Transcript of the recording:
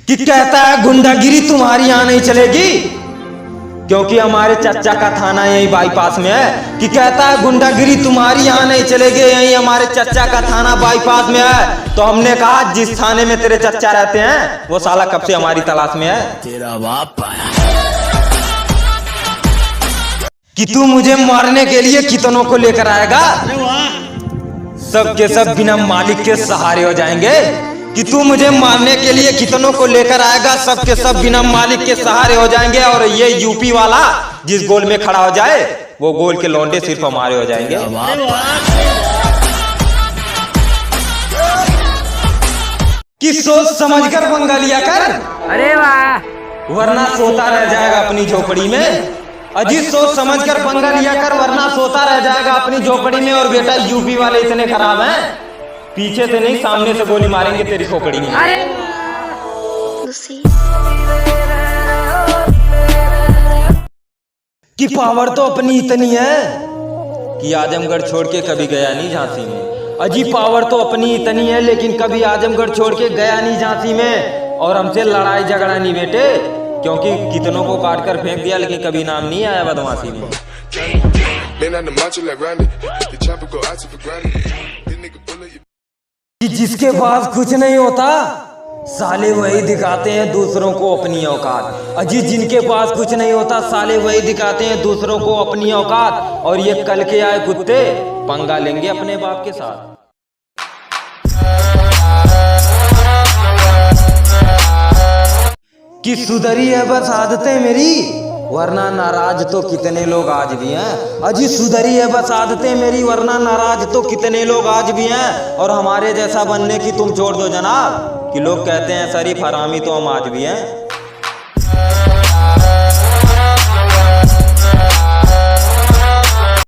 कि कहता है गुंडागिरी तुम्हारी यहाँ नहीं चलेगी क्योंकि हमारे चचा का थाना यही बाईपास में है। कि कहता है गुंडागिरी तुम्हारी यहाँ नहीं चलेगी, यही हमारे चचा का थाना बाईपास में है। तो हमने कहा जिस थाने में तेरे चचा रहते हैं वो साला कब से हमारी तलाश में है। तेरा बाप कि तू मुझे मारने के लिए कितनों को लेकर आएगा, सब के सब बिना मालिक के सहारे हो जाएंगे। कि तू मुझे मारने के लिए कितनों को लेकर आएगा, सब के सब बिना मालिक के सहारे हो जाएंगे। और ये यूपी वाला जिस गोल में खड़ा हो जाए वो गोल के लौंडे सिर्फ हमारे हो जाएंगे। कि सोच समझकर पंगा लिया कर, अरे वाह, वरना सोता रह जाएगा अपनी झोपड़ी में। अजीत सोच समझकर पंगा लिया कर, वरना सोता रह जाएगा अपनी झोपड़ी में। और बेटा यूपी वाले इतने खराब हैं, पीछे से नहीं सामने से गोली मारेंगे तेरी खोपड़ी में। कि पावर तो अपनी इतनी है कि आजमगढ़ छोड़ के कभी गया नहीं झांसी में। अजी पावर तो अपनी इतनी है लेकिन कभी आजमगढ़ छोड़ के गया नहीं झांसी में। और हमसे लड़ाई झगड़ा नहीं बेटे, क्योंकि कितनों को काट कर फेंक दिया लेकिन कभी नाम नहीं आया बदमाशी में। कि जिसके पास कुछ नहीं होता साले वही दिखाते हैं दूसरों को अपनी औकात। अजी जिनके पास कुछ नहीं होता साले वही दिखाते हैं दूसरों को अपनी औकात। और ये कल के आए कुत्ते पंगा लेंगे अपने बाप के साथ। कि सुधरी है बस आदतें मेरी, वरना नाराज तो कितने लोग आज भी हैं। अजी सुधरी है बस आदतें मेरी, वरना नाराज तो कितने लोग आज भी हैं। और हमारे जैसा बनने की तुम छोड़ दो जनाब, कि लोग कहते हैं शरीफ हरामी तो हम आज भी हैं।